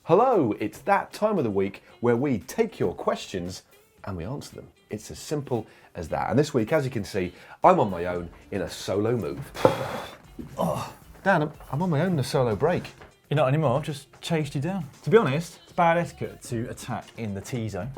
Hello, it's that time of the week where we take your questions and we answer them. It's as simple as that. And this week, as you can see, I'm on my own in a solo move. Dan, I'm on my own in a solo break. You're not anymore, I've just chased you down. To be honest, it's bad etiquette to attack in the T-zone.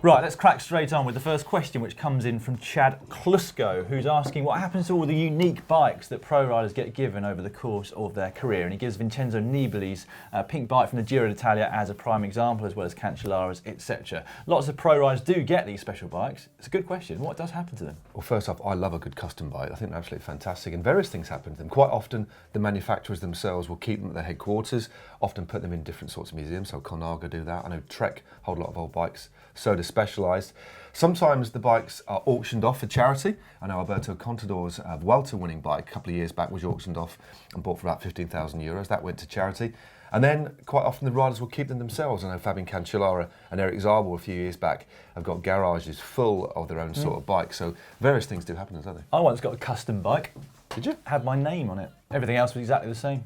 Right, let's crack straight on with the first question, which comes in from Chad Klusko, who's asking what happens to all the unique bikes that pro riders get given over the course of their career. And he gives Vincenzo Nibali's pink bike from the Giro d'Italia as a prime example, as well as Cancellara's, etc. Lots of pro riders do get these special bikes. It's a good question. What does happen to them? Well, first off, I love a good custom bike. I think they're absolutely fantastic, and various things happen to them. Quite often, the manufacturers themselves will keep them at their headquarters, often put them in different sorts of museums. So Colnago do that. I know Trek hold a lot of old bikes. Soda Specialised. Sometimes the bikes are auctioned off for charity. I know Alberto Contador's Vuelta-winning bike a couple of years back was auctioned off and bought for about 15,000 euros. That went to charity. And then quite often the riders will keep them themselves. I know Fabian Cancellara and Eric Zabel a few years back have got garages full of their own sort of bikes. So various things do happen, don't they? I once got a custom bike. Did you? Had my name on it. Everything else was exactly the same.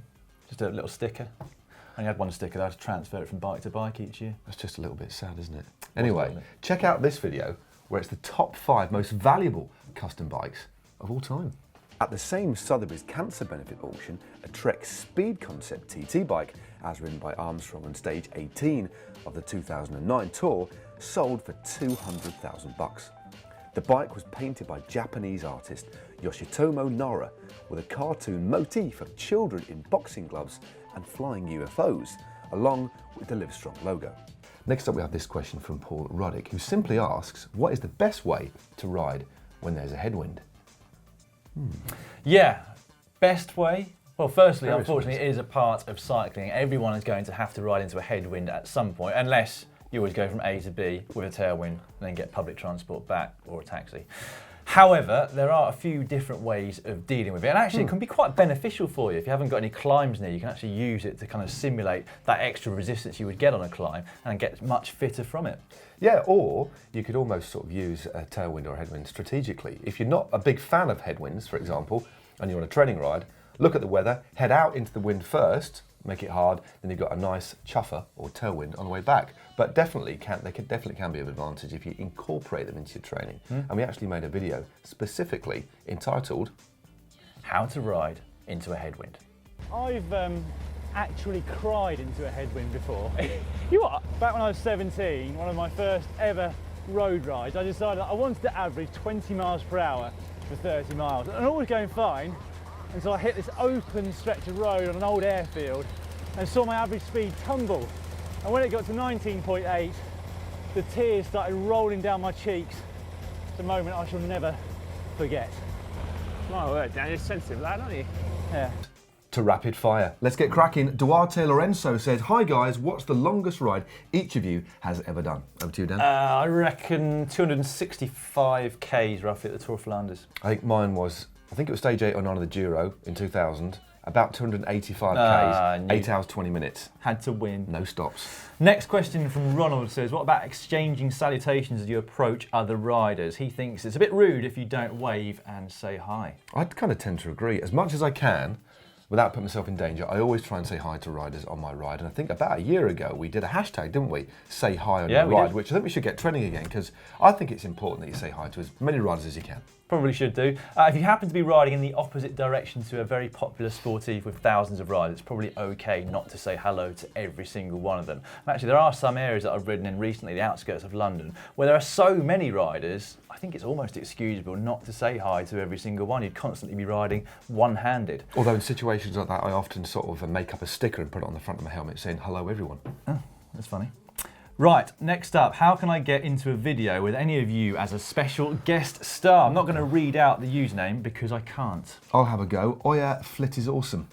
Just a little sticker. I only had one sticker, I had to transfer it from bike to bike each year. That's just a little bit sad, isn't it? Anyway, check out this video where it's the top 5 most valuable custom bikes of all time. At the same Sotheby's Cancer Benefit auction, a Trek Speed Concept TT bike, as ridden by Armstrong on stage 18 of the 2009 tour, sold for $200,000. The bike was painted by Japanese artist Yoshitomo Nora with a cartoon motif of children in boxing gloves and flying UFOs, along with the Livestrong logo. Next up we have this question from Paul Ruddick, who simply asks, what is the best way to ride when there's a headwind? Yeah, best way? Well, firstly, unfortunately, it is a part of cycling. Everyone is going to have to ride into a headwind at some point, unless you always go from A to B with a tailwind and then get public transport back or a taxi. However, there are a few different ways of dealing with it, and actually it can be quite beneficial for you. If you haven't got any climbs near, you can actually use it to kind of simulate that extra resistance you would get on a climb and get much fitter from it. Yeah, or you could almost sort of use a tailwind or a headwind strategically. If you're not a big fan of headwinds, for example, and you're on a training ride, look at the weather, head out into the wind first, make it hard, then you've got a nice chuffer or tailwind on the way back. But definitely can be of advantage if you incorporate them into your training. And we actually made a video specifically entitled How to Ride into a Headwind. I've actually cried into a headwind before. You what? Back when I was 17, one of my first ever road rides, I decided I wanted to average 20 miles per hour for 30 miles. And all was going fine until I hit this open stretch of road on an old airfield and saw my average speed tumble. And when it got to 19.8, the tears started rolling down my cheeks. It's a moment I shall never forget. My word, Dan, you're sensitive like that, aren't you? Yeah. to rapid fire. Let's get cracking. Duarte Lorenzo says, hi guys, what's the longest ride each of you has ever done? Over to you, Dan. I reckon 265 Ks roughly at the Tour of Flanders. I think mine was, I think it was stage 8 or 9 of the Giro in 2000. About 285 Ks, 8 hours, 20 minutes. Had to win. No stops. Next question from Ronald says, what about exchanging salutations as you approach other riders? He thinks it's a bit rude if you don't wave and say hi. I kind of tend to agree. As much as I can, without putting myself in danger, I always try and say hi to riders on my ride. And I think about a year ago, we did a hashtag, didn't we? Say hi on your ride, which I think we should get trending again, because I think it's important that you say hi to as many riders as you can. Probably should do. If you happen to be riding in the opposite direction to a very popular sportive with thousands of riders, it's probably okay not to say hello to every single one of them. And actually, there are some areas that I've ridden in recently, the outskirts of London, where there are so many riders, I think it's almost excusable not to say hi to every single one. You'd constantly be riding one-handed. Although in situations like that, I often sort of make up a sticker and put it on the front of my helmet saying, hello everyone. Oh, that's funny. Right, next up, how can I get into a video with any of you as a special guest star? I'm not going to read out the username because I can't. I'll have a go. Oya Flit is awesome.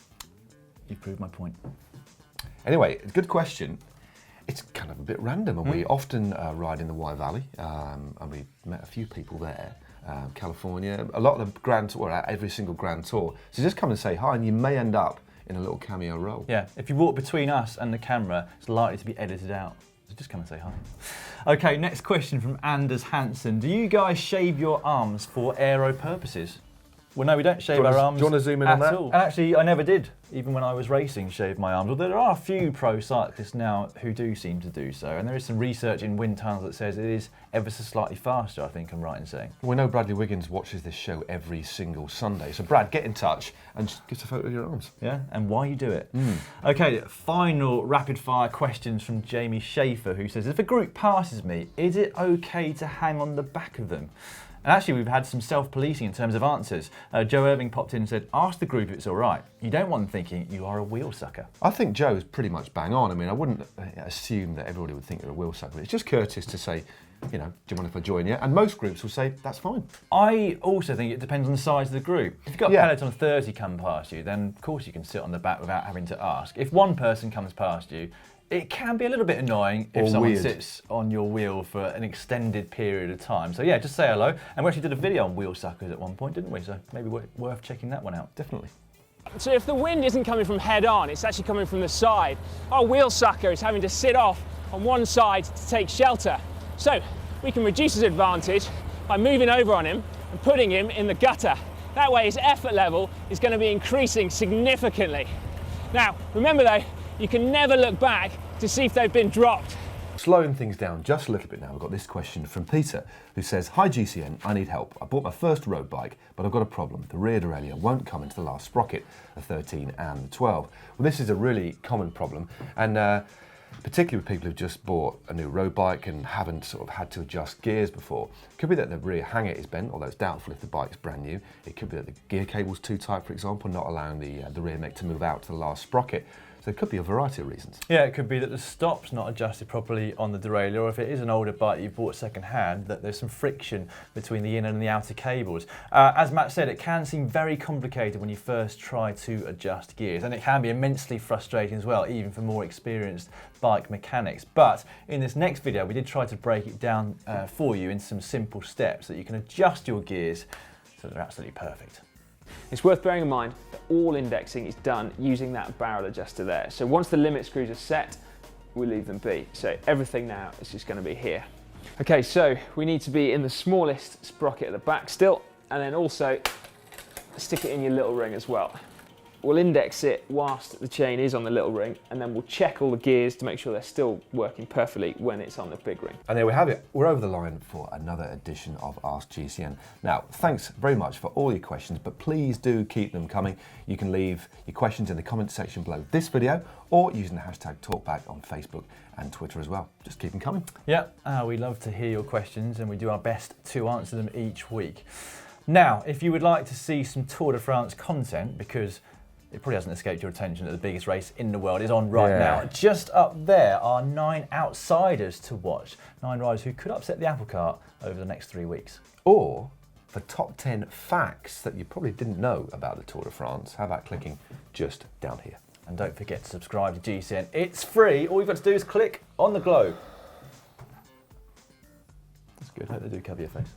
You've proved my point. Anyway, good question. It's kind of a bit random, and we often ride in the Wye Valley, and we met a few people there. California, a lot of the Grand Tour, every single Grand Tour. So just come and say hi, and you may end up in a little cameo role. Yeah, if you walk between us and the camera, it's likely to be edited out. So just come and say hi. Okay, next question from Anders Hansen. Do you guys shave your arms for aero purposes? Well, no, we don't shave our arms. Do you want to zoom in on that? all. And actually, I never did, even when I was racing, shave my arms. Although there are a few pro cyclists now who do seem to do so. And there is some research in wind tunnels that says it is ever so slightly faster, I think I'm right in saying. We know Bradley Wiggins watches this show every single Sunday. So, Brad, get in touch and just give us a photo of your arms. Yeah, and why you do it. Okay, final rapid fire questions from Jamie Schaefer, who says, if a group passes me, is it okay to hang on the back of them? And actually, we've had some self-policing in terms of answers. Joe Irving popped in and said, ask the group if it's all right. You don't want them thinking you are a wheelsucker. I think Joe's pretty much bang on. I mean, I wouldn't assume that everybody would think you're a wheelsucker. It's just courteous to say, you know, do you mind if I join you? And most groups will say, that's fine. I also think it depends on the size of the group. If you've got a peloton of 30 come past you, then of course you can sit on the back without having to ask. If one person comes past you, it can be a little bit annoying if someone sits on your wheel for an extended period of time. So yeah, just say hello. And we actually did a video on wheelsuckers at one point, didn't we? So maybe worth checking that one out. Definitely. So if the wind isn't coming from head on, it's actually coming from the side, our wheelsucker is having to sit off on one side to take shelter. So we can reduce his advantage by moving over on him and putting him in the gutter. That way his effort level is going to be increasing significantly. Now, remember though, you can never look back to see if they've been dropped. Slowing things down just a little bit now, we've got this question from Peter, who says, hi GCN, I need help. I bought my first road bike, but I've got a problem. The rear derailleur won't come into the last sprocket, the 13 and the 12. Well, this is a really common problem, and particularly with people who've just bought a new road bike and haven't sort of had to adjust gears before. It could be that the rear hanger is bent, although it's doubtful if the bike's brand new. It could be that the gear cable's too tight, for example, not allowing the rear mech to move out to the last sprocket. So it could be a variety of reasons. Yeah, it could be that the stop's not adjusted properly on the derailleur, or if it is an older bike you bought second hand, that there's some friction between the inner and the outer cables. As Matt said, it can seem very complicated when you first try to adjust gears, and it can be immensely frustrating as well, even for more experienced bike mechanics. But in this next video, we did try to break it down for you in some simple steps so that you can adjust your gears so they're absolutely perfect. It's worth bearing in mind that all indexing is done using that barrel adjuster there. So once the limit screws are set, we leave them be. So everything now is just going to be here. Okay, so we need to be in the smallest sprocket at the back still, and then also stick it in your little ring as well. We'll index it whilst the chain is on the little ring, and then we'll check all the gears to make sure they're still working perfectly when it's on the big ring. And there we have it. We're over the line for another edition of Ask GCN. Now, thanks very much for all your questions, but please do keep them coming. You can leave your questions in the comment section below this video, or using the hashtag TalkBack on Facebook and Twitter as well. Just keep them coming. Yeah, we love to hear your questions, and we do our best to answer them each week. Now, if you would like to see some Tour de France content, because it probably hasn't escaped your attention that the biggest race in the world is on right now. Just up there are 9 outsiders to watch. 9 riders who could upset the apple cart over the next 3 weeks. Or for top 10 facts that you probably didn't know about the Tour de France, how about clicking just down here? And don't forget to subscribe to GCN. It's free. All you've got to do is click on the globe. That's good. Hope they do cover your face.